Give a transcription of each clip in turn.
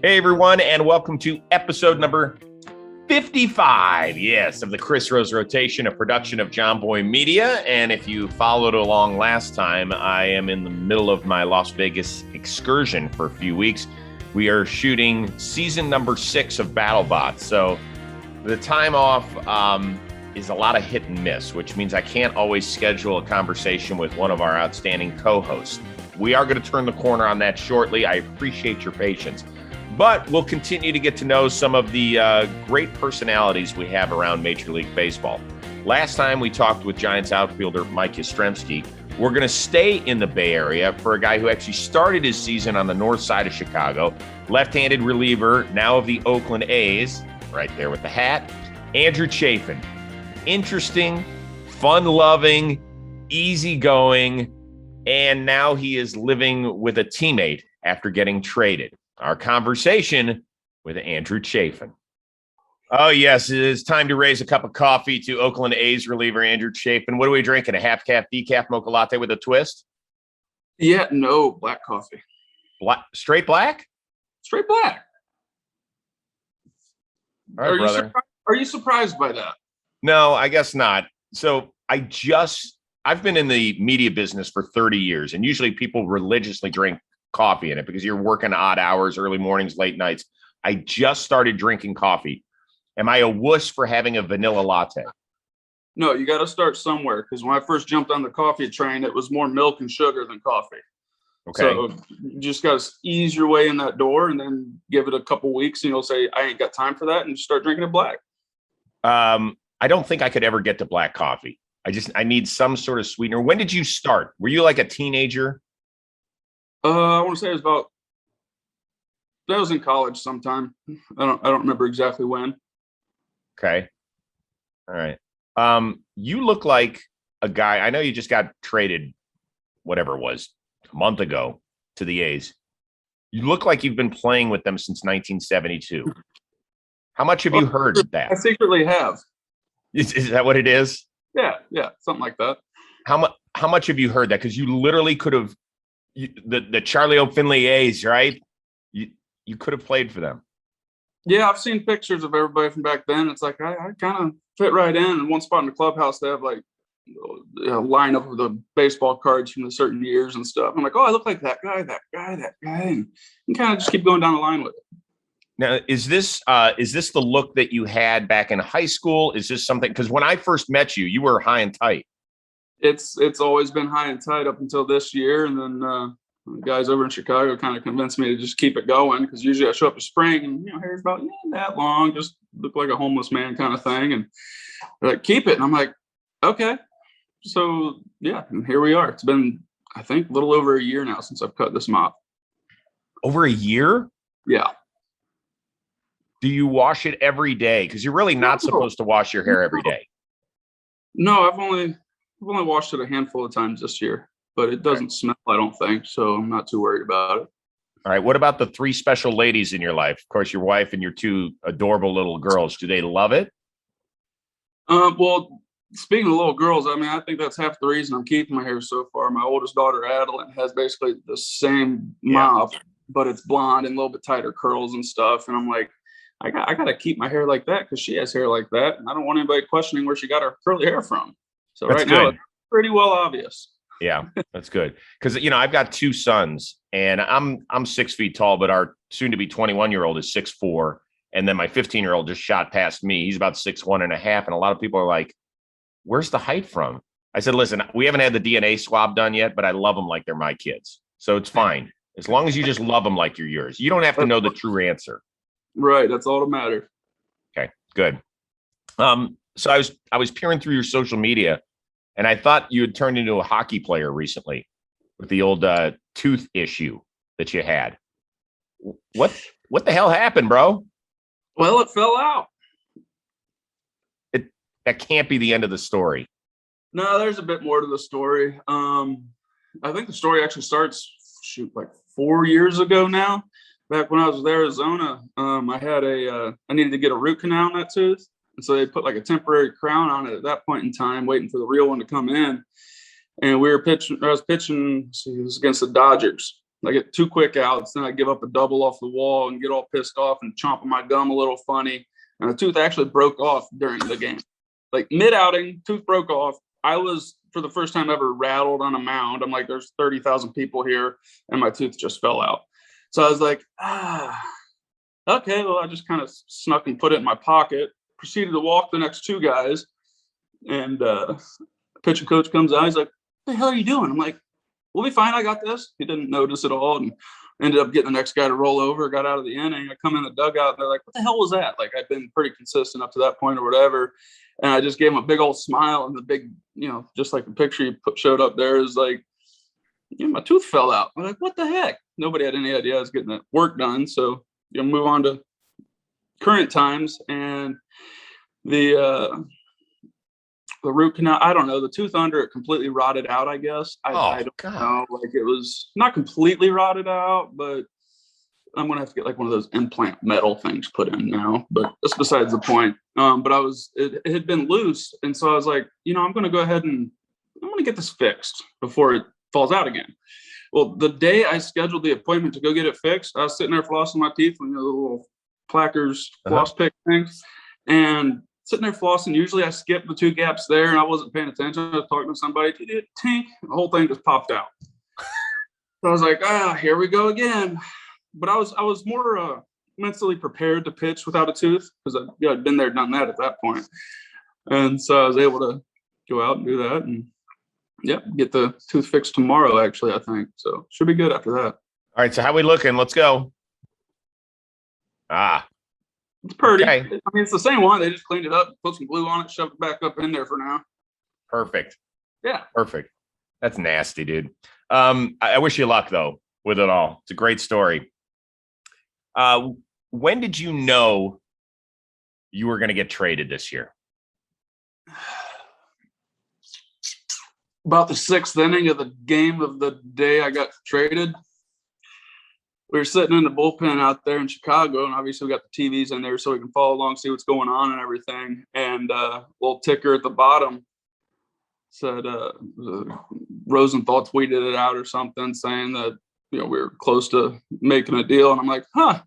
Hey, everyone, and welcome to episode number 55, yes, of the Chris Rose Rotation, a production of JOMBOY Media. And if you followed along last time, I am in the middle of my Las Vegas excursion for a few weeks. We are shooting season number 6 of Battlebots. So the time off is a lot of hit and miss, which means I can't always schedule a conversation with one of our outstanding co-hosts. We are going to turn the corner on that shortly. I appreciate your patience. But we'll continue to get to know some of the great personalities we have around Major League Baseball. Last time we talked with Giants outfielder Mike Yastrzemski. We're going to stay in the Bay Area for a guy who actually started his season on the north side of Chicago, left-handed reliever, now of the Oakland A's, right there with the hat, Andrew Chafin. Interesting, fun-loving, easygoing, and now he is living with a teammate after getting traded. Our conversation with Andrew Chafin. Oh, yes, it is time to raise a cup of coffee to Oakland A's reliever Andrew Chafin. What are we drinking? A half-cap decaf mocha latte with a twist? Yeah, no, black coffee. Straight black? Straight black. All right, brother. Are you surprised by that? No, I guess not. So I've been in the media business for 30 years, and usually people religiously drink coffee in it because you're working odd hours, early mornings, late nights. I just started drinking coffee. Am I a wuss for having a vanilla latte? No, you got to start somewhere, because when I first jumped on the coffee train, it was more milk and sugar than coffee. Okay. So you just got to ease your way in that door and then give it a couple weeks and you'll say, I ain't got time for that, and start drinking it black. I don't think I could ever get to black coffee. I need some sort of sweetener. When did you start? Were you like a teenager? I want to say that was in college sometime. I don't remember exactly when. Okay. All right. You look like a guy. I know you just got traded, whatever it was, a month ago to the A's. You look like you've been playing with them since 1972. How much have you heard that? I secretly have. Is that what it is? Yeah, something like that. How much have you heard that? Because you literally could have the Charlie O'Finley A's, right? You could have played for them. Yeah, I've seen pictures of everybody from back then. It's like I kind of fit right in. And one spot in the clubhouse, they have like a lineup of the baseball cards from the certain years and stuff. I'm like, oh, I look like that guy, and kind of just keep going down the line with it. Now, is this the look that you had back in high school? Is this something? Because when I first met you, you were high and tight. It's always been high and tight up until this year, and then the guys over in Chicago kind of convinced me to just keep it going, because usually I show up in spring and hair's about that long, just look like a homeless man kind of thing, and they're like, keep it, and I'm like, okay. So yeah, and here we are. It's been, I think, a little over a year now since I've cut this mop. Over a year? Yeah. Do you wash it every day? Because you're really not supposed to wash your hair every day. No, I've only washed it a handful of times this year, but it doesn't smell, I don't think, so I'm not too worried about it. All right. What about the 3 special ladies in your life? Of course, your wife and your 2 adorable little girls. Do they love it? Well, speaking of little girls, I mean, I think that's half the reason I'm keeping my hair so far. My oldest daughter, Adeline, has basically the same mop, but it's blonde and a little bit tighter curls and stuff. And I'm like, I got to keep my hair like that because she has hair like that. And I don't want anybody questioning where she got her curly hair from. So that's right now, it's pretty well obvious. Yeah, that's good. Because, I've got 2 sons, and I'm 6 feet tall, but our soon-to-be 21-year-old is 6'4", and then my 15-year-old just shot past me. He's about 6'1 and a half, and a lot of people are like, where's the height from? I said, listen, we haven't had the DNA swab done yet, but I love them like they're my kids. So it's fine. As long as you just love them like you're yours. You don't have to know the true answer. Right. That's all that matters. Okay, good. So I was peering through your social media, and I thought you had turned into a hockey player recently with the old tooth issue that you had. What the hell happened, bro? Well, it fell out. That can't be the end of the story. No, there's a bit more to the story. I think the story actually starts like 4 years ago now. Back when I was in Arizona, I needed to get a root canal on that tooth. And so they put like a temporary crown on it at that point in time, waiting for the real one to come in. And I was pitching, it was against the Dodgers. I get 2 quick outs, then I give up a double off the wall and get all pissed off and chomping my gum a little funny. And the tooth actually broke off during the game. Like mid-outing, tooth broke off. I was, for the first time ever, rattled on a mound. I'm like, there's 30,000 people here, and my tooth just fell out. So I was like, okay, well, I just kind of snuck and put it in my pocket, proceeded to walk the next 2 guys, and pitching coach comes out. He's like, what the hell are you doing? I'm like, we'll be fine. I got this. He didn't notice at all, and ended up getting the next guy to roll over, got out of the inning. I come in the dugout, and they're like, what the hell was that? Like, I'd been pretty consistent up to that point or whatever. And I just gave him a big old smile, and the big, just like the picture you showed up there is like, my tooth fell out. I'm like, what the heck? Nobody had any idea I was getting that work done. So, move on to current times, and the root canal, I don't know, the tooth under it completely rotted out, I guess. I don't know. Like, it was not completely rotted out, but I'm going to have to get like one of those implant metal things put in now, but that's besides the point. But it had been loose. And so I was like, I'm going to go ahead and I'm going to get this fixed before it falls out again. Well, the day I scheduled the appointment to go get it fixed, I was sitting there flossing my teeth with the little Plackers floss pick things, and sitting there flossing. Usually I skip the 2 gaps there, and I wasn't paying attention. I was talking to somebody, tink, the whole thing just popped out. So I was like, here we go again. But I was more mentally prepared to pitch without a tooth, because I'd been there, done that at that point. And so I was able to go out and do that, and get the tooth fixed tomorrow, actually, I think. So should be good after that. All right, so how we looking? Let's go. It's pretty. Okay. I mean, it's the same one. They just cleaned it up, put some glue on it, shoved it back up in there for now. Perfect. Yeah. Perfect. That's nasty, dude. I wish you luck, though, with it all. It's a great story. When did you know you were going to get traded this year? About the 6th inning of the game of the day I got traded. We were sitting in the bullpen out there in Chicago, and obviously we got the TVs in there so we can follow along, see what's going on and everything. And little ticker at the bottom said Rosenthal tweeted it out or something, saying that we were close to making a deal. And I'm like, I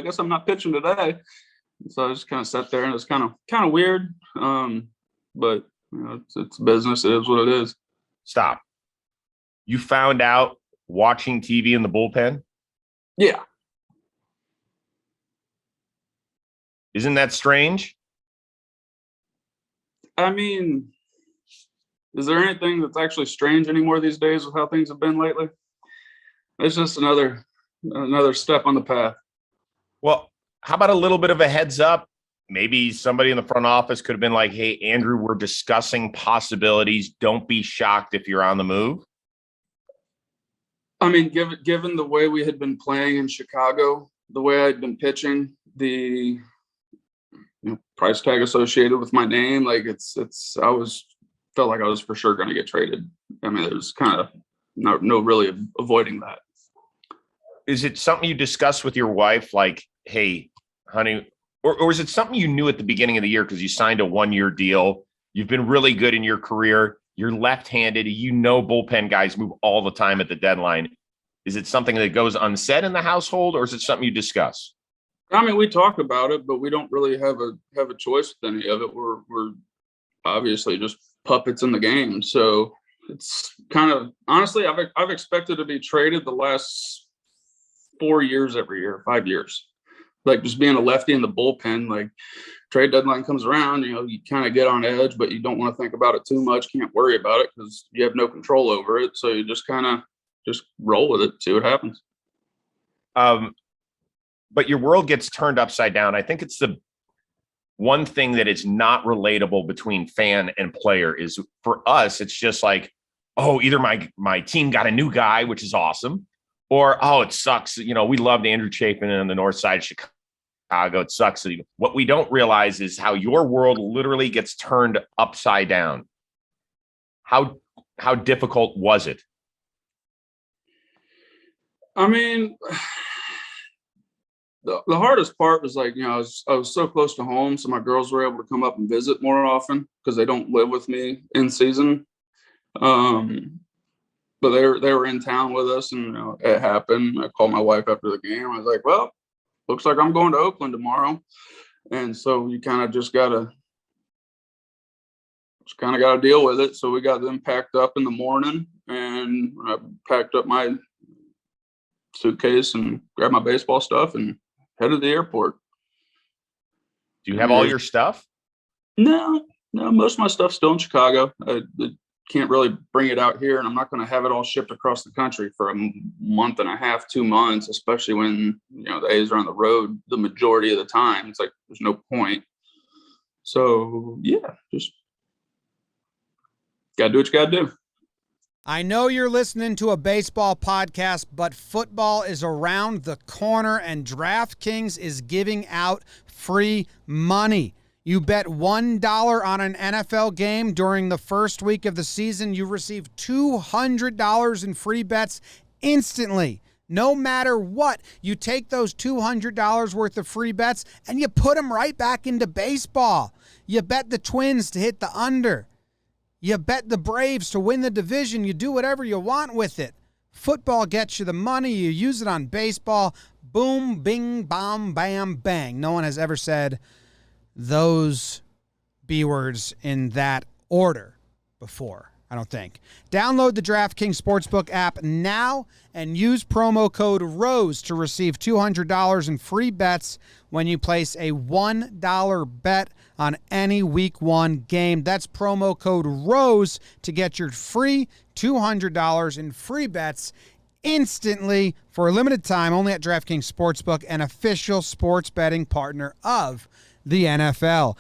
guess I'm not pitching today. So I just kind of sat there, and it was kind of weird. But it's business. It is what it is. Stop. You found out watching TV in the bullpen? Yeah. Isn't that strange? I mean, is there anything that's actually strange anymore these days with how things have been lately? It's just another step on the path. Well, how about a little bit of a heads up? Maybe somebody in the front office could have been like, hey, Andrew, we're discussing possibilities. Don't be shocked if you're on the move. I mean, given the way we had been playing in Chicago, the way I'd been pitching, the price tag associated with my name, like felt like I was for sure going to get traded. I mean, there's kind of no really avoiding that. Is it something you discussed with your wife? Like, hey, honey, or is it something you knew at the beginning of the year because you signed a 1-year deal? You've been really good in your career. You're left-handed. Bullpen guys move all the time at the deadline. Is it something that goes unsaid in the household, or is it something you discuss? I mean, we talk about it, but we don't really have a choice with any of it. We're obviously just puppets in the game. So it's kind of, honestly, I've expected to be traded the last 4 years every year, 5 years. Like, just being a lefty in the bullpen, like, trade deadline comes around, you kind of get on edge, but you don't want to think about it too much. Can't worry about it because you have no control over it. So you just kind of just roll with it, see what happens. But your world gets turned upside down. I think it's the one thing that is not relatable between fan and player is, for us, it's just like, oh, either my team got a new guy, which is awesome, or, oh, it sucks. We loved Andrew Chafin on the north side of Chicago. It sucks. What we don't realize is how your world literally gets turned upside down. How difficult was it? I mean, the hardest part was like, I was so close to home, so my girls were able to come up and visit more often because they don't live with me in season. but they were in town with us, and it happened. I called my wife after the game. I was like, well, looks like I'm going to Oakland tomorrow. And so you kind of just gotta deal with it. So we got them packed up in the morning, and I packed up my suitcase and grabbed my baseball stuff and headed to the airport. Do you have all your stuff? No, most of my stuff's still in Chicago. I can't really bring it out here, and I'm not going to have it all shipped across the country for a month and a half, 2 months, especially when the A's are on the road the majority of the time. It's like there's no point. So yeah, just gotta do what you gotta do. I know you're listening to a baseball podcast, but football is around the corner, and DraftKings is giving out free money. You bet $1 on an NFL game during the first week of the season, you receive $200 in free bets instantly. No matter what, you take those $200 worth of free bets and you put them right back into baseball. You bet the Twins to hit the under. You bet the Braves to win the division. You do whatever you want with it. Football gets you the money. You use it on baseball. Boom, bing, bam, bam, bang. No one has ever said those B words in that order before, I don't think. Download the DraftKings Sportsbook app now and use promo code ROSE to receive $200 in free bets when you place a $1 bet on any Week 1 game. That's promo code ROSE to get your free $200 in free bets instantly for a limited time only at DraftKings Sportsbook, an official sports betting partner of the NFL.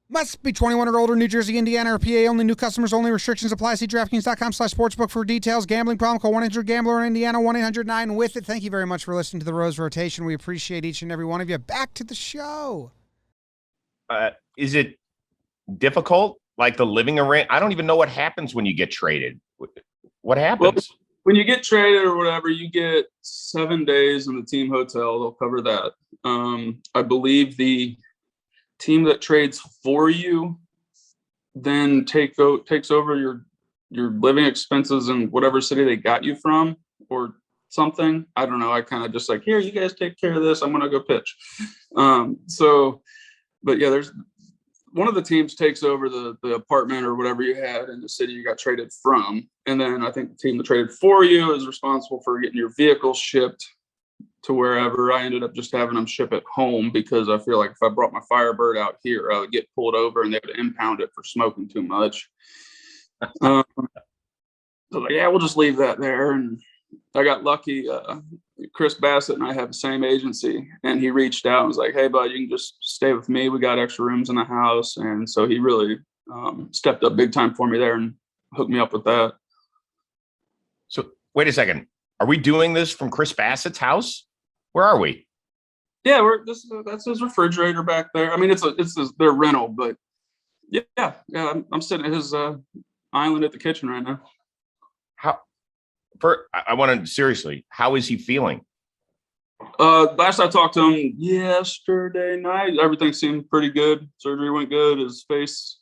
Must be 21 or older, New Jersey, Indiana, or PA only. New customers only. Restrictions apply. See DraftKings.com/sportsbook for details. Gambling problem? Call 1-800-GAMBLER in Indiana, 1-800-9-WITH-IT. Thank you very much for listening to the Rose Rotation. We appreciate each and every one of you. Back to the show. Is it difficult? Like the living arrangement? I don't even know what happens when you get traded. What happens? Well, when you get traded or whatever, you get 7 days in the team hotel. They'll cover that. I believe the team that trades for you then takes over your living expenses in whatever city they got you from or something. I don't know. I kind of just like, here, you guys take care of this. I'm going to go pitch. But yeah, there's one of the teams takes over the apartment or whatever you had in the city you got traded from. And then I think the team that traded for you is responsible for getting your vehicle shipped to wherever. I ended up just having them ship it home because I feel like if I brought my Firebird out here, I would get pulled over and they would impound it for smoking too much. So like, yeah, we'll just leave that there. And I got lucky. Chris Bassitt and I have the same agency, and he reached out and was like, hey, bud, you can just stay with me. We got extra rooms in the house. And so he really stepped up big time for me there and hooked me up with that. So wait a second. Are we doing this from Chris Bassitt's house? Where are we? Yeah, that's his refrigerator back there. I mean, it's their rental, but yeah. I'm sitting at his island at the kitchen right now. I want to seriously, how is he feeling? Last I talked to him yesterday night, everything seemed pretty good. Surgery went good. His face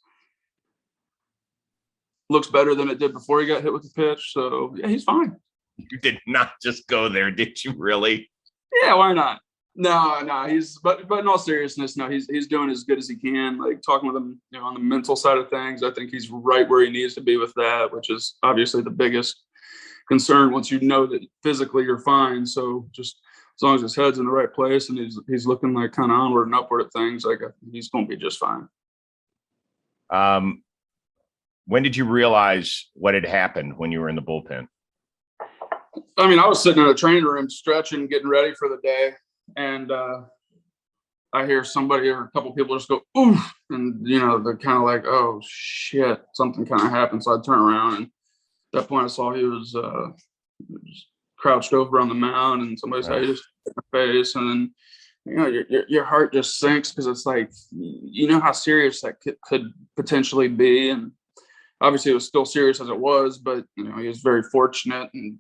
looks better than it did before he got hit with the pitch. So yeah, he's fine. You did not just go there, did you really? Yeah, why not? No, he's but in all seriousness, no, he's doing as good as he can. Like talking with him, on the mental side of things, I think he's right where he needs to be with that, which is obviously the biggest concern once you know that physically you're fine. So just as long as his head's in the right place and he's looking like kind of onward and upward at things, like he's going to be just fine. When did you realize what had happened when you were in the bullpen? I mean, I was sitting in a training room stretching, getting ready for the day. And I hear somebody or a couple people just go, oof. And, they're kind of like, oh, shit, something kind of happened. So I turn around, and at that point I saw he was just crouched over on the mound, and somebody said, just hit my face. And then, your heart just sinks because it's like, how serious that could potentially be. And obviously it was still serious as it was, but, he was very fortunate and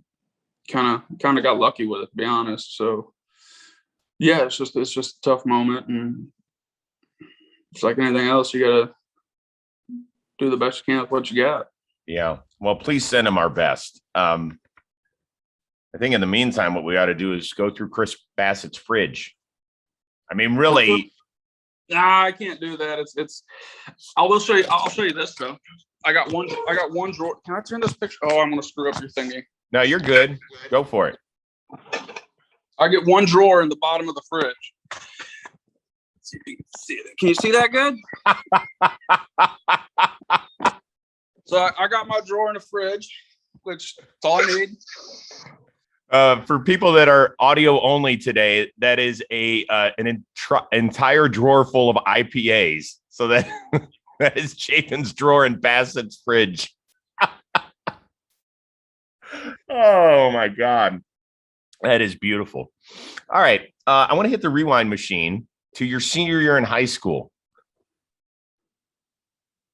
kind of got lucky with it, to be honest. So yeah, it's just a tough moment, and it's like anything else, you gotta do the best you can with what you got. Yeah. Well, please send him our best. I think in the meantime, what we ought to do is go through Chris Bassitt's fridge. I mean, really. Nah, I can't do that. I'll show you this though. I got one drawer. Can I turn this picture? Oh, I'm gonna screw up your thingy. No, you're good. Go for it. I get one drawer in the bottom of the fridge. Let's see if you can see it. Can you see that good? So I got my drawer in the fridge, which is all I need. For people that are audio only today, that is an entire drawer full of IPAs. So that that is Chafin's drawer in Bassett's fridge. Oh my God, that is beautiful. All right, I want to hit the rewind machine to your senior year in high school.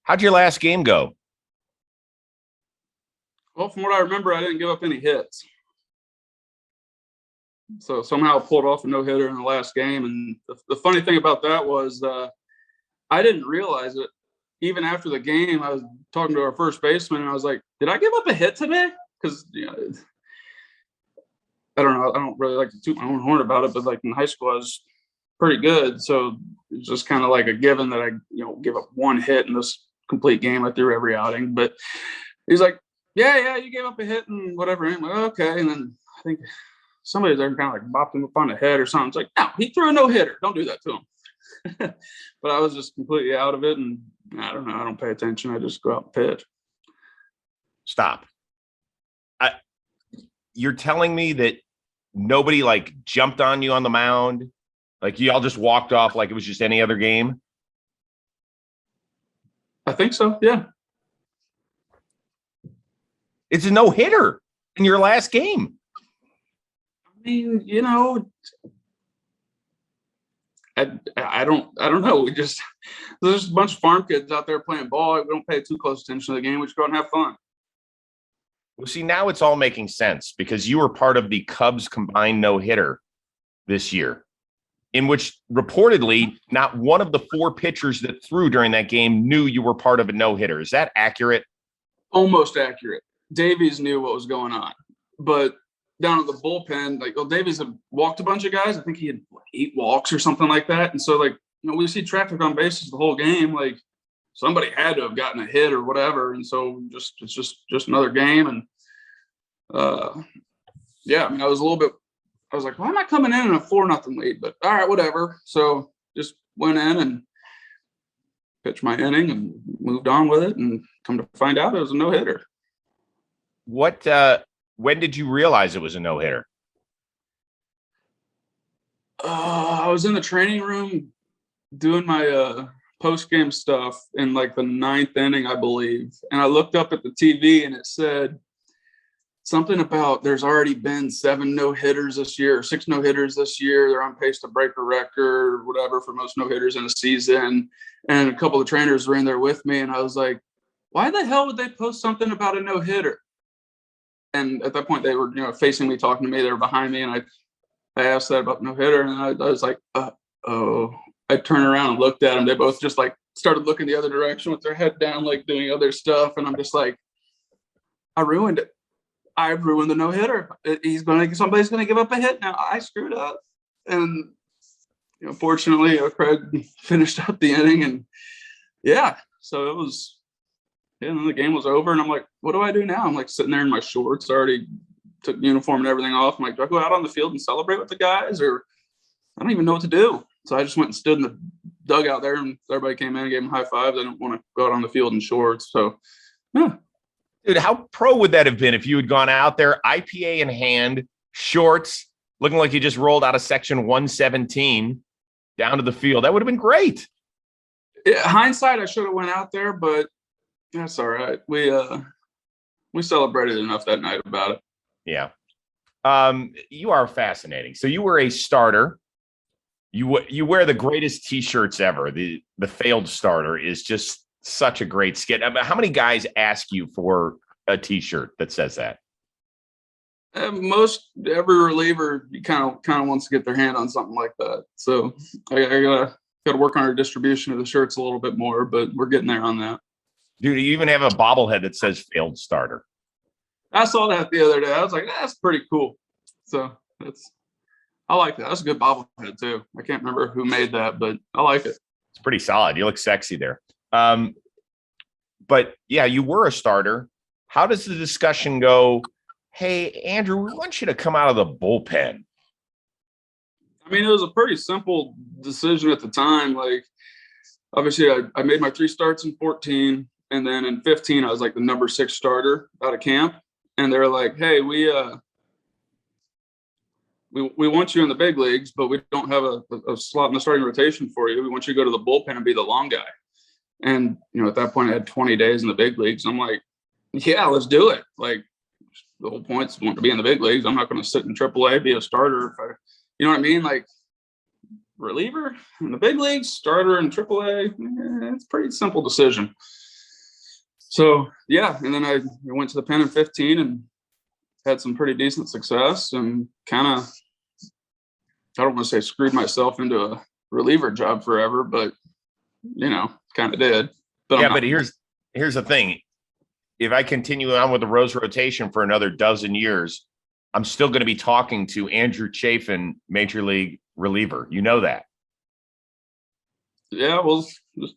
How'd your last game go? Well, from what I remember, I didn't give up any hits. So somehow I pulled off a no-hitter in the last game. And the funny thing about that was I didn't realize it. Even after the game, I was talking to our first baseman, and I was like, did I give up a hit today? Because, I don't know. I don't really like to toot my own horn about it, but like in high school, I was pretty good. So it's just kind of like a given that I, give up one hit in this complete game. I threw every outing. But he's like, yeah, you gave up a hit and whatever. And I'm like, okay. And then I think somebody there kind of like bopped him up on the head or something. It's like, no, he threw a no-hitter. Don't do that to him. But I was just completely out of it. And I don't know. I don't pay attention. I just go out and pitch. Stop. You're telling me that nobody like jumped on you on the mound? Like you all just walked off like it was just any other game? I think so. Yeah. It's a no-hitter in your last game. I mean, I don't know. There's a bunch of farm kids out there playing ball. We don't pay too close attention to the game. We just go out and have fun. Well, see, now it's all making sense because you were part of the Cubs combined no-hitter this year, in which reportedly not one of the four pitchers that threw during that game knew you were part of a no-hitter. Is that accurate? Almost accurate. Davies knew what was going on, but down at the bullpen, Davies had walked a bunch of guys. I think he had 8 walks or something like that. And so we see traffic on bases the whole game. Like somebody had to have gotten a hit or whatever. And so it's just another game. And yeah, I mean, I was like, why am I coming in a 4-0 lead? But all right, whatever. So just went in and pitched my inning and moved on with it. And come to find out it was a no-hitter. When did you realize it was a no-hitter? I was in the training room doing my post-game stuff in like the 9th inning, I believe. And I looked up at the TV and it said something about there's already been 7 no-hitters this year, or 6 no-hitters this year. They're on pace to break a record or whatever for most no-hitters in a season. And a couple of trainers were in there with me. And I was like, why the hell would they post something about a no-hitter? And at that point, they were, facing me, talking to me. They were behind me, and I asked that about no hitter, and I was like, oh. I turned around and looked at them. They both just started looking the other direction with their head down, like doing other stuff. And I'm just like, I ruined it. I ruined the no hitter. Somebody's gonna give up a hit now. I screwed up, and fortunately, Craig finished up the inning, and yeah, so it was. Yeah, and then the game was over, and I'm like, what do I do now? I'm like sitting there in my shorts, already took uniform and everything off. I'm like, do I go out on the field and celebrate with the guys, or I don't even know what to do. So I just went and stood in the dugout there, and everybody came in and gave them high fives. I didn't want to go out on the field in shorts. So, yeah. Dude, how pro would that have been if you had gone out there, IPA in hand, shorts, looking like you just rolled out of section 117 down to the field? That would have been great. Yeah, hindsight, I should have went out there, but that's all right. We celebrated enough that night about it. Yeah. You are fascinating. So you were a starter. You wear the greatest T-shirts ever. The failed starter is just such a great skit. I mean, how many guys ask you for a T-shirt that says that? Most every reliever kind of wants to get their hand on something like that. So I gotta work on our distribution of the shirts a little bit more, but we're getting there on that. Dude, you even have a bobblehead that says failed starter. I saw that the other day. I was like, that's pretty cool. So I like that. That's a good bobblehead too. I can't remember who made that, but I like it. It's pretty solid. You look sexy there. But yeah, you were a starter. How does the discussion go? Hey, Andrew, we want you to come out of the bullpen. I mean, it was a pretty simple decision at the time. Like, obviously, I made my 3 starts in 14, and then in 15, I was like the number 6 starter out of camp. And they're like, "Hey, we want you in the big leagues, but we don't have a slot in the starting rotation for you. We want you to go to the bullpen and be the long guy." And at that point, I had 20 days in the big leagues. I'm like, "Yeah, let's do it." Like, the whole point's wanting to be in the big leagues. I'm not going to sit in AAA, be a starter. You know what I mean? Like, reliever in the big leagues, starter in AAA. It's a pretty simple decision. So, yeah. And then I went to the pen in 15 and had some pretty decent success and kind of, I don't want to say screwed myself into a reliever job forever, but, kind of did. But yeah, but here's the thing. If I continue on with the Rose rotation for another dozen years, I'm still going to be talking to Andrew Chafin, Major League reliever. You know that. Yeah, we'll just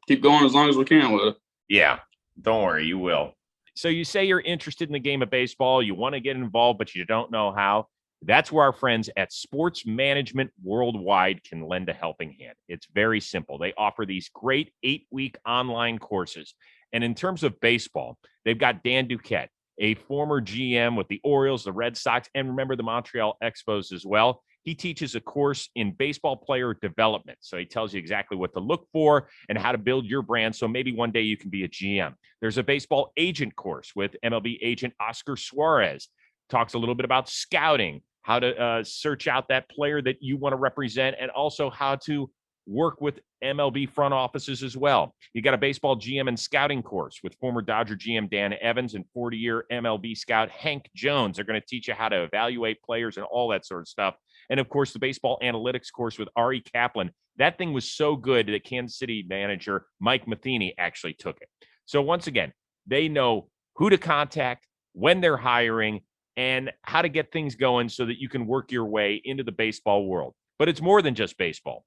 keep going as long as we can with it. Yeah, don't worry, you will. So you say you're interested in the game of baseball. You want to get involved, but you don't know how. That's where our friends at Sports Management Worldwide can lend a helping hand. It's very simple. They offer these great 8-week online courses. And in terms of baseball, they've got Dan Duquette, a former GM with the Orioles, the Red Sox, and remember the Montreal Expos as well. He teaches a course in baseball player development. So he tells you exactly what to look for and how to build your brand. So maybe one day you can be a GM. There's a baseball agent course with MLB agent Oscar Suarez. Talks a little bit about scouting, how to search out that player that you want to represent, and also how to work with MLB front offices as well. You got a baseball GM and scouting course with former Dodger GM Dan Evans and 40-year MLB scout Hank Jones. They're going to teach you how to evaluate players and all that sort of stuff. And of course, the baseball analytics course with Ari Kaplan. That thing was so good that Kansas City manager Mike Matheny actually took it. So once again, they know who to contact, when they're hiring, and how to get things going so that you can work your way into the baseball world. But it's more than just baseball.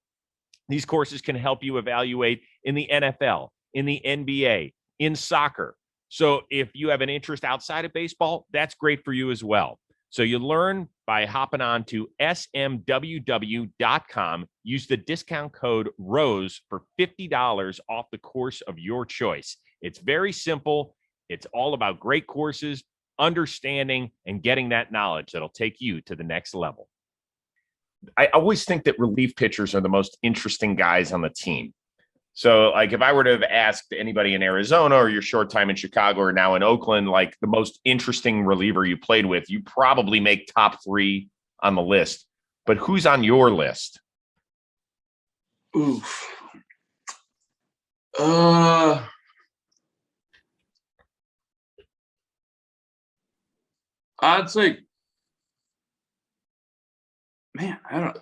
These courses can help you evaluate in the NFL, in the NBA, in soccer. So if you have an interest outside of baseball, that's great for you as well. So you learn by hopping on to smww.com. Use the discount code ROSE for $50 off the course of your choice. It's very simple. It's all about great courses, understanding, and getting that knowledge that'll take you to the next level. I always think that relief pitchers are the most interesting guys on the team. So, like, if I were to have asked anybody in Arizona or your short time in Chicago or now in Oakland, like the most interesting reliever you played with, you probably make top 3 on the list. But who's on your list? Oof. I'd say, man, I don't,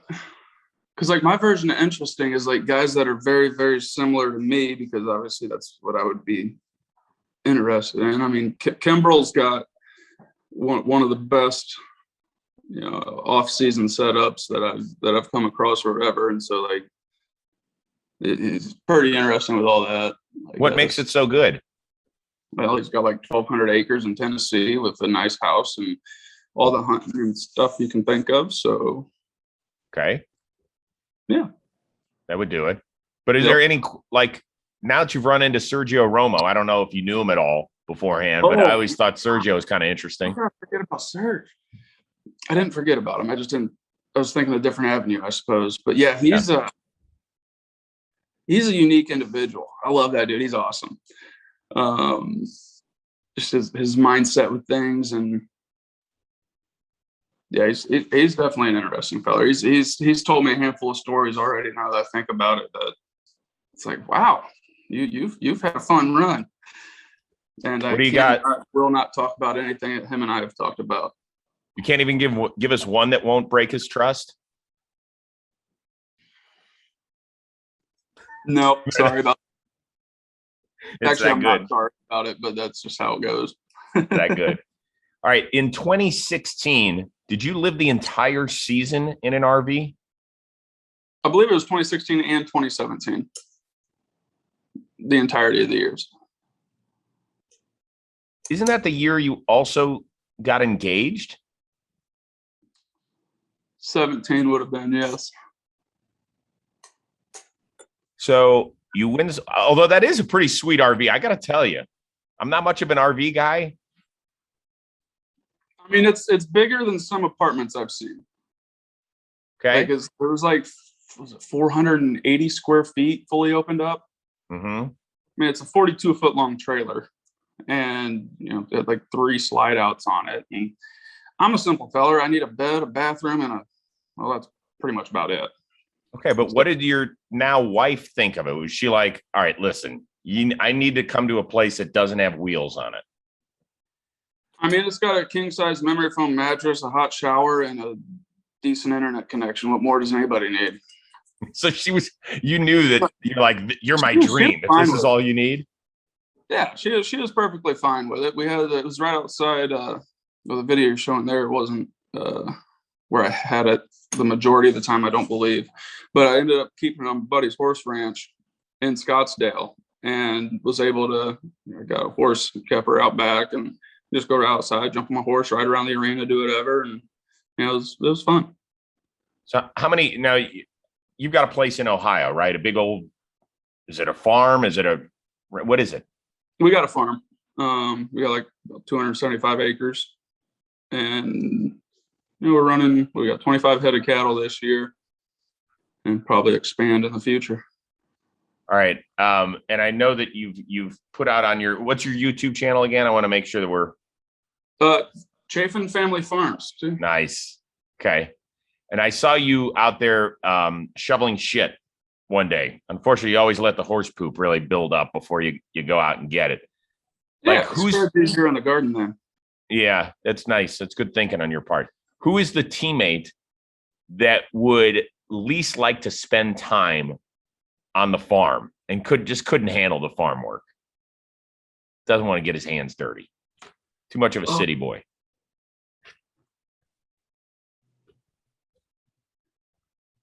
because like my version of interesting is like guys that are very, very similar to me, because obviously that's what I would be interested in. I mean, Kimbrel's got one of the best, off-season setups that I've come across or whatever, and so like it's pretty interesting with all that. What makes it so good? Well, he's got like 1,200 acres in Tennessee with a nice house and all the hunting and stuff you can think of. So, okay, yeah, that would do it. But is there any, like, now that you've run into Sergio Romo, I don't know if you knew him at all beforehand, but I always thought Sergio was kind of interesting. I forget about Serge. I didn't forget about him. I just didn't. I was thinking a different avenue, I suppose. But yeah, he's a unique individual. I love that dude. He's awesome. Just his mindset with things, and yeah, he's definitely an interesting fella. He's told me a handful of stories already. Now that I think about it, that it's like, wow, you've had a fun run. And what do you got? I will not talk about anything that him and I have talked about. You can't even give us one that won't break his trust? No, sorry about Actually, that I'm good. not sorry about it, but that's just how it goes. That good. All right. In 2016, did you live the entire season in an RV? I believe it was 2016 and 2017. The entirety of the years. Isn't that the year you also got engaged? 17 would have been, yes. So you win this, although that is a pretty sweet RV. I got to tell you, I'm not much of an RV guy. I mean, it's bigger than some apartments I've seen. Okay. Like there was like, was it 480 square feet fully opened up? Mm-hmm. I mean, it's a 42-foot long trailer, and it had like 3 slide outs on it. And I'm a simple feller. I need a bed, a bathroom, and well, that's pretty much about it. Okay, but what did your now wife think of it? Was she like, all right, listen, I need to come to a place that doesn't have wheels on it? I mean, it's got a king-size memory foam mattress, a hot shower, and a decent internet connection. What more does anybody need? So you knew that you're like, you're my dream. If this is all you need. Yeah, she was perfectly fine with it. It was right outside, the video you're showing there. It wasn't where I had it the majority of the time, I don't believe. But I ended up keeping it on my buddy's horse ranch in Scottsdale, and was able to, I got a horse, kept her out back, and just go outside, jump on my horse, ride around the arena, do whatever. And it was fun. So how many, now you've got a place in Ohio, right? A big old, is it a farm? What is it? We got a farm. We got like 275 acres, and we got 25 head of cattle this year, and probably expand in the future. All right. And I know that you've put out on what's your YouTube channel again? I want to make sure that we're Chafin Family Farms. Too. Nice. Okay. And I saw you out there shoveling shit one day. Unfortunately, you always let the horse poop really build up before you go out and get it. Yeah, who's easier in the garden then? Yeah, that's nice. That's good thinking on your part. Who is the teammate that would least like to spend time on the farm and couldn't handle the farm work? Doesn't want to get his hands dirty. Too much of a city boy.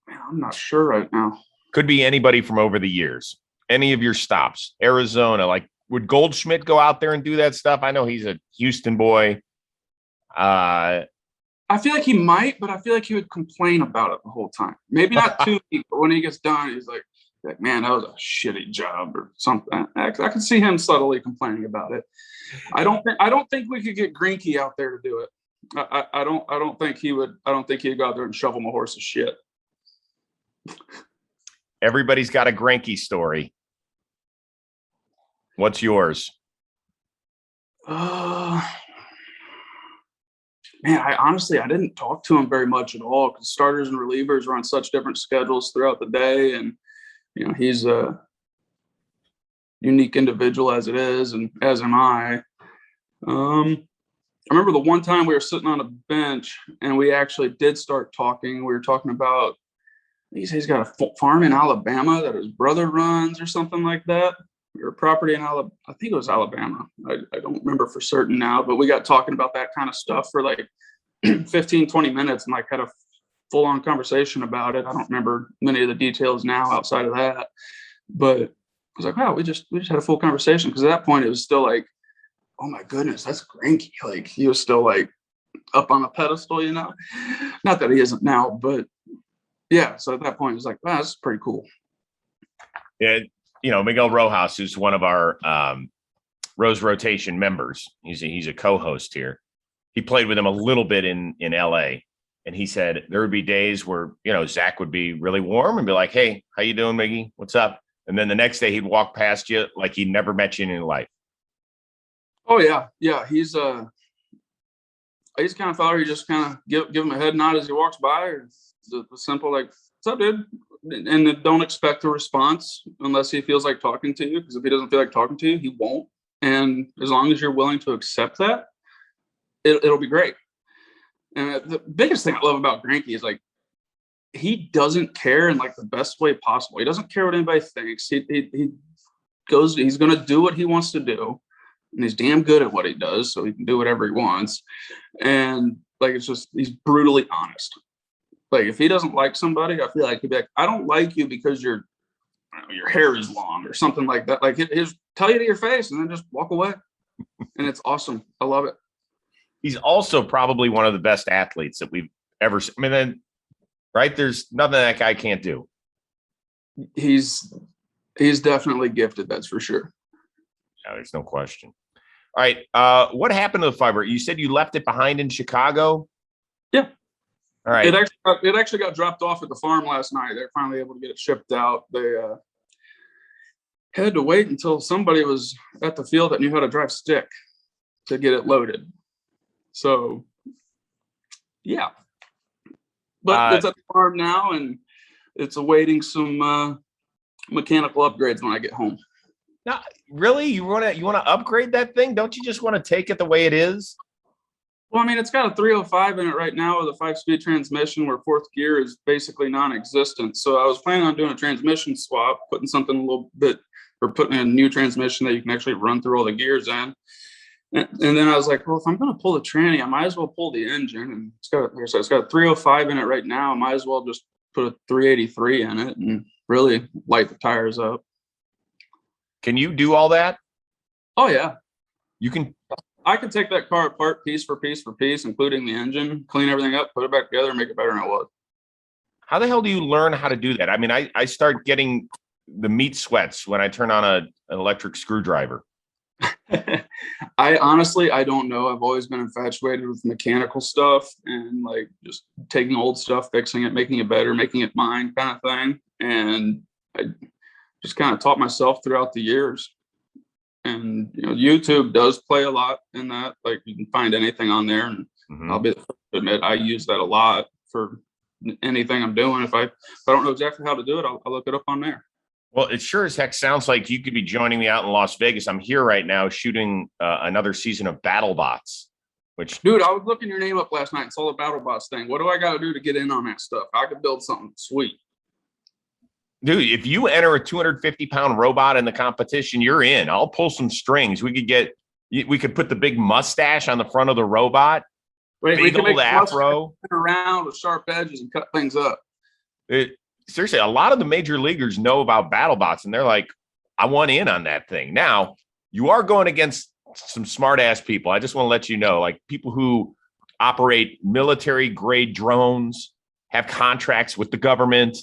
Man, I'm not sure right now. Could be anybody from over the years. Any of your stops. Arizona, like, would Goldschmidt go out there and do that stuff? I know he's a Houston boy. I feel like he might, but I feel like he would complain about it the whole time. Maybe not too deep, but when he gets done, he's like, man, that was a shitty job or something. I can see him subtly complaining about it. I don't think we could get Greinke out there to do it. I don't think he would. I don't think he'd go out there and shovel my horse's shit. Everybody's got a Greinke story. What's yours? Man, I didn't talk to him very much at all, because starters and relievers are on such different schedules throughout the day, and he's a unique individual as it is, and as am I. I remember the one time we were sitting on a bench and we actually did start talking. We were talking about, he's got a farm in Alabama that his brother runs or something like that, or property in Alabama. I think it was Alabama. I don't remember for certain now, but we got talking about that kind of stuff for like 15, 20 minutes and like had a full on conversation about it. I don't remember many of the details now outside of that, but I was like, wow, we just had a full conversation. Cause at that point it was still like, oh my goodness, that's Greinke. Like he was still like up on a pedestal, not that he isn't now, but yeah. So at that point it was like, wow, this is pretty cool. Yeah. Miguel Rojas, who's one of our Rose Rotation members. He's a co-host here. He played with him a little bit in LA. And he said there would be days where, Zach would be really warm and be like, hey, how you doing, Miggy? What's up? And then the next day he'd walk past you like he'd never met you in his life. Oh, yeah. Yeah. He's kind of fella, you just kind of give him a head nod as he walks by, or the simple, like, what's up, dude? And don't expect a response unless he feels like talking to you, because if he doesn't feel like talking to you, he won't. And as long as you're willing to accept that, it'll be great. And the biggest thing I love about Greinke is like, he doesn't care in like the best way possible. He doesn't care what anybody thinks. He he's going to do what he wants to do. And he's damn good at what he does. So he can do whatever he wants. And like, it's just, he's brutally honest. Like if he doesn't like somebody, I feel like he'd be like, I don't like you because your hair is long or something like that. Like his tell you to your face and then just walk away. And it's awesome. I love it. He's also probably one of the best athletes that we've ever seen. I mean, then, right? There's nothing that guy can't do. He's definitely gifted. That's for sure. Yeah, there's no question. All right. What happened to the Firebird? You said you left it behind in Chicago? Yeah. All right. It actually got dropped off at the farm last night. They're finally able to get it shipped out. They had to wait until somebody was at the field that knew how to drive stick to get it loaded. So, yeah. But it's at the farm now, and it's awaiting some mechanical upgrades when I get home. Now, really? You want to upgrade that thing? Don't you just want to take it the way it is? Well, I mean, it's got a 305 in it right now with a 5-speed transmission where fourth gear is basically non-existent. So I was planning on doing a transmission swap, putting something a little bit, or putting in a new transmission that you can actually run through all the gears in. And then I was like, well, if I'm going to pull the tranny, I might as well pull the engine. And it's got a 305 in it right now. I might as well just put a 383 in it and really light the tires up. Can you do all that? Oh, yeah. You can. I can take that car apart piece for piece for piece, including the engine, clean everything up, put it back together, and make it better than it was. How the hell do you learn how to do that? I mean, I start getting the meat sweats when I turn on an electric screwdriver. I honestly don't know. I've always been infatuated with mechanical stuff and like just taking old stuff, fixing it, making it better, making it mine kind of thing. And I just kind of taught myself throughout the years. And YouTube does play a lot in that. Like you can find anything on there, and I'll be the first to admit I use that a lot for anything I'm doing. If I don't know exactly how to do it, I'll look it up on there. Well, it sure as heck sounds like you could be joining me out in Las Vegas. I'm here right now shooting another season of Battlebots. Which, dude, I was looking your name up last night and saw the Battlebots thing. What do I got to do to get in on that stuff? I could build something sweet. Dude, if you enter a 250-pound robot in the competition, you're in. I'll pull some strings. We could put the big mustache on the front of the robot. Wait, we can old make afro around with sharp edges and cut things up. Seriously, a lot of the major leaguers know about Battlebots, and they're like, I want in on that thing. Now, you are going against some smart-ass people. I just want to let you know, like people who operate military-grade drones, have contracts with the government,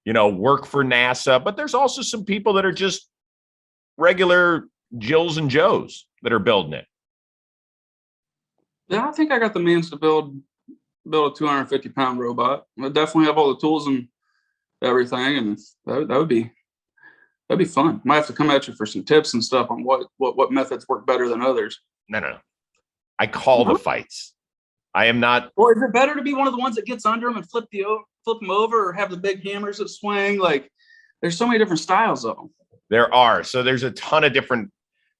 work for NASA, but there's also some people that are just regular Jills and Joes that are building it. Yeah, I think I got the means to build a 250-pound robot. I definitely have all the tools and everything, and that'd be fun. Might have to come at you for some tips and stuff on what methods work better than others. No. I call the fights. I am not. Or is it better to be one of the ones that gets under them and flip them over, or have the big hammers that swing? Like, there's so many different styles of them. There are. So there's a ton of different.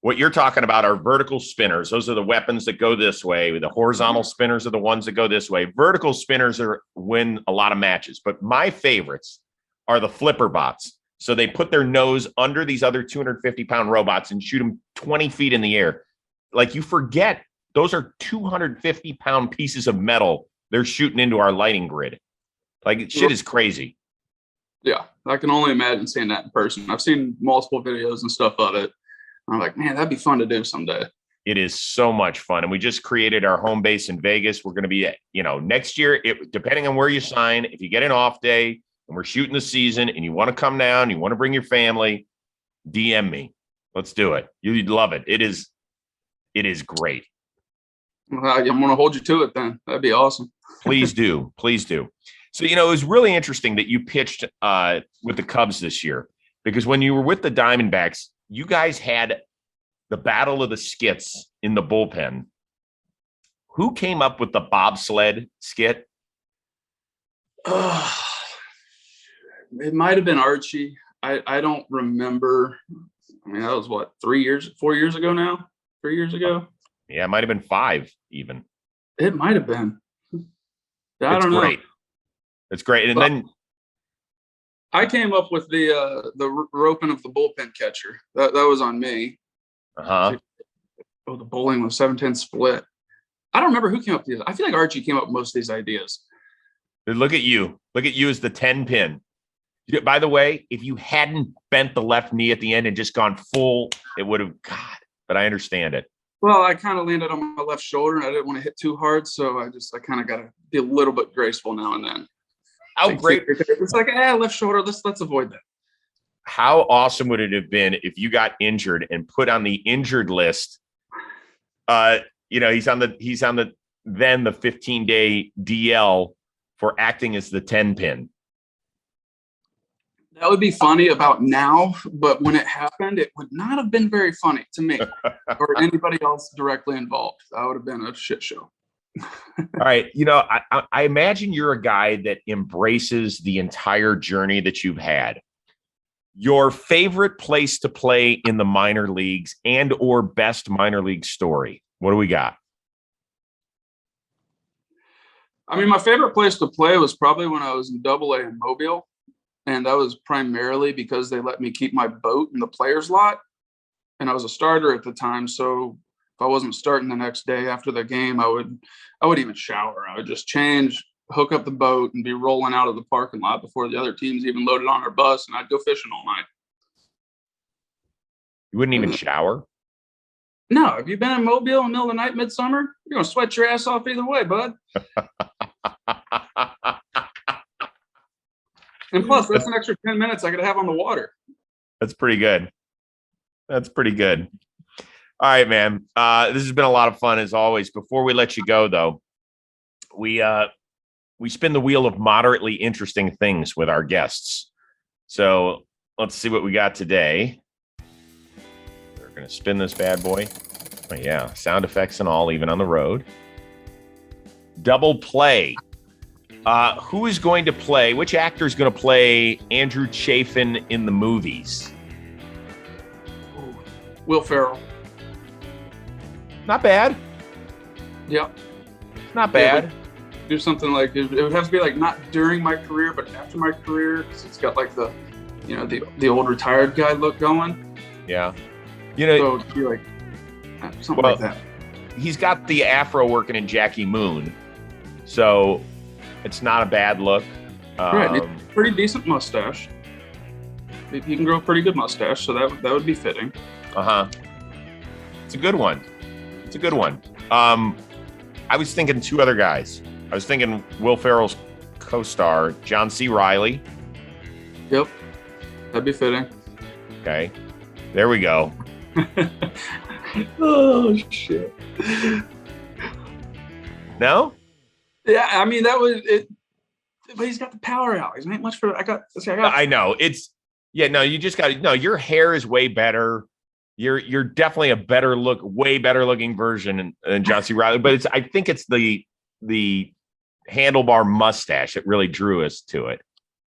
What you're talking about are vertical spinners. Those are the weapons that go this way. The horizontal spinners are the ones that go this way. Vertical spinners win a lot of matches. But my favorites are the flipper bots. So they put their nose under these other 250-pound robots and shoot them 20 feet in the air. Like, you forget those are 250-pound pieces of metal they're shooting into our lighting grid. Like, shit is crazy. Yeah, I can only imagine seeing that in person. I've seen multiple videos and stuff of it. I'm like, man, that'd be fun to do someday. It is so much fun. And we just created our home base in Vegas. We're going to be, next year, depending on where you sign, if you get an off day and we're shooting the season and you want to come down, you want to bring your family, DM me. Let's do it. You'd love it. It is great. Well, I'm going to hold you to it then. That'd be awesome. Please do. Please do. So, it was really interesting that you pitched with the Cubs this year, because when you were with the Diamondbacks, you guys had the Battle of the Skits in the bullpen. Who came up with the bobsled skit? It might have been Archie. I don't remember. I mean, that was 4 years ago now? 3 years ago? Yeah, it might have been 5 even. It might have been. I don't know. It's great. And then I came up with the roping of the bullpen catcher. That was on me. Uh-huh. Oh, the bowling was 7-10 split. I don't remember who came up with these. I feel like Archie came up with most of these ideas. Look at you. Look at you as the 10 pin. By the way, if you hadn't bent the left knee at the end and just gone full, it would have, God, but I understand it. Well, I kind of landed on my left shoulder and I didn't want to hit too hard. So I kind of got to be a little bit graceful now and then. How great. It's like, left shoulder. Let's avoid that. How awesome would it have been if you got injured and put on the injured list? He's on the 15-day DL for acting as the 10 pin. That would be funny about now, but when it happened, it would not have been very funny to me or anybody else directly involved. That would have been a shit show. All right. I imagine you're a guy that embraces the entire journey that you've had. Your favorite place to play in the minor leagues and or best minor league story. What do we got? I mean, my favorite place to play was probably when I was in AA in Mobile. And that was primarily because they let me keep my boat in the players lot. And I was a starter at the time. So if I wasn't starting the next day after the game, I would even shower. I would just change, hook up the boat, and be rolling out of the parking lot before the other teams even loaded on our bus. And I'd go fishing all night. You wouldn't even shower? No. Have you been in Mobile in the middle of the night, midsummer? You're going to sweat your ass off either way, bud. And plus, that's an extra 10 minutes I could have on the water. That's pretty good. That's pretty good. All right, man. This has been a lot of fun as always. Before we let you go, though, we spin the wheel of moderately interesting things with our guests. So let's see what we got today. We're going to spin this bad boy. Oh, yeah, sound effects and all, even on the road. Double play. Who is going to play? Which actor is going to play Andrew Chafin in the movies? Will Ferrell. Not bad. Yep. Not bad. Yeah, do something like it would have to be like not during my career, but after my career, because it's got like the old retired guy look going. Yeah. So it'd be like something like that. He's got the afro working in Jackie Moon, so it's not a bad look. Right, pretty decent mustache. He can grow a pretty good mustache, so that would be fitting. It's a good one. I was thinking two other guys. I was thinking Will Ferrell's co-star, John C. Reilly. Yep, that'd be fitting. Okay, there we go. Oh shit. No? Yeah, I mean that was it. But he's got the power out. He's not much for. I know it's. Yeah, no, you just got no. Your hair is way better. You're definitely a better look, way better looking version than John C. Reilly. But I think it's the handlebar mustache that really drew us to it.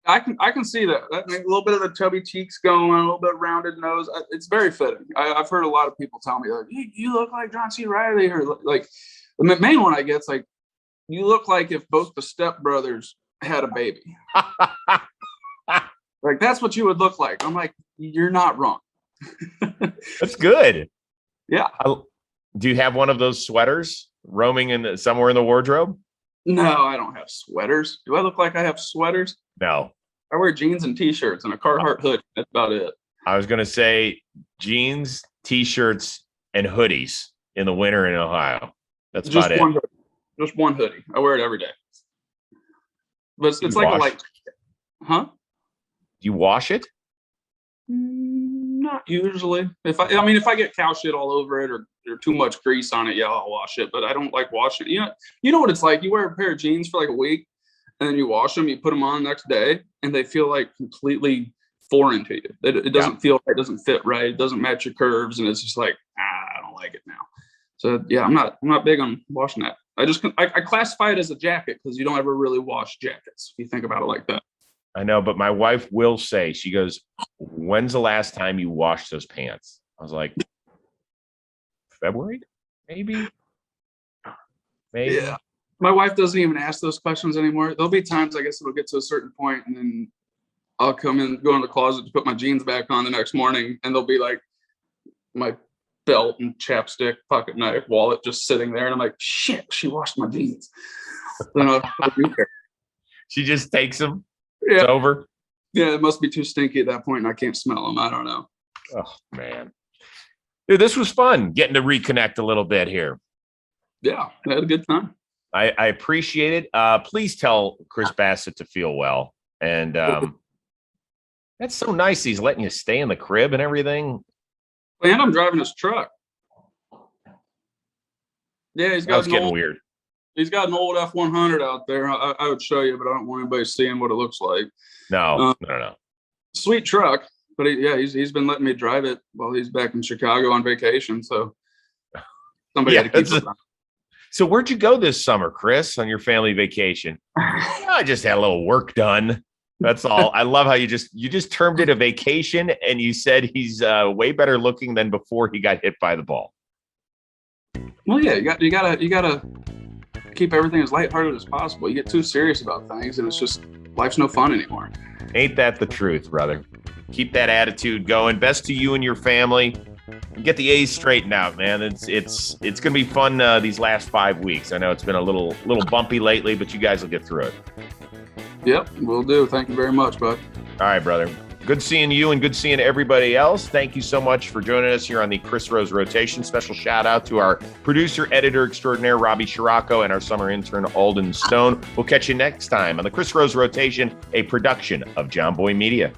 I can see that. A little bit of the chubby cheeks going, a little bit of rounded nose. It's very fitting. I've heard a lot of people tell me like, you look like John C. Reilly, or like the main one I get is like, you look like if both the stepbrothers had a baby. Like that's what you would look like. I'm like, you're not wrong. That's good. Yeah. Do you have one of those sweaters roaming somewhere in the wardrobe? No, I don't have sweaters. Do I look like I have sweaters? No. I wear jeans and t-shirts and a Carhartt hoodie. That's about it. I was going to say jeans, t-shirts, and hoodies in the winter in Ohio. That's just about one it. Hoodie. Just one hoodie. I wear it every day. But it's like wash? Huh? Do you wash it? Not usually. If I get cow shit all over it or too much grease on it, yeah, I'll wash it. But I don't like washing it. You know what it's like. You wear a pair of jeans for like a week, and then you wash them. You put them on the next day, and they feel like completely foreign to you. It doesn't feel right. It doesn't fit right. It doesn't match your curves, and it's just like I don't like it now. So yeah, I'm not big on washing that. I classify it as a jacket because you don't ever really wash jackets if you think about it like that. I know, but my wife will say, she goes, when's the last time you washed those pants? I was like, February? Maybe. Yeah. My wife doesn't even ask those questions anymore. There'll be times, I guess it'll get to a certain point and then I'll come in, go in the closet to put my jeans back on the next morning, and they'll be like my belt and chapstick, pocket knife, wallet just sitting there, and I'm like, shit, she washed my jeans. She just takes them. Yeah. It's over. Yeah, it must be too stinky at that point, and I can't smell them. I don't know. Oh man, dude, this was fun getting to reconnect a little bit here. Yeah, I had a good time. I appreciate it. Please tell Chris Bassitt to feel well. And that's so nice. He's letting you stay in the crib and everything. And I'm driving his truck. Yeah, That was getting weird. He's got an old F-100 out there. I would show you, but I don't want anybody seeing what it looks like. No. Sweet truck, but he's been letting me drive it while he's back in Chicago on vacation. So somebody had to keep it. So where'd you go this summer, Chris, on your family vacation? I just had a little work done. That's all. I love how you just termed it a vacation, and you said he's way better looking than before he got hit by the ball. Well, yeah, you gotta keep everything as lighthearted as possible. You get too serious about things, and it's just life's no fun anymore. Ain't that the truth, brother? Keep that attitude going. Best to you and your family. Get the A's straightened out, man. It's gonna be fun these last 5 weeks. I know it's been a little bumpy lately, but you guys will get through it. Yep, will do. Thank you very much, bud. All right, brother. Good seeing you and good seeing everybody else. Thank you so much for joining us here on the Chris Rose Rotation. Special shout out to our producer, editor extraordinaire, Robbie Scirocco, and our summer intern, Alden Stone. We'll catch you next time on the Chris Rose Rotation, a production of JOMBOY Media.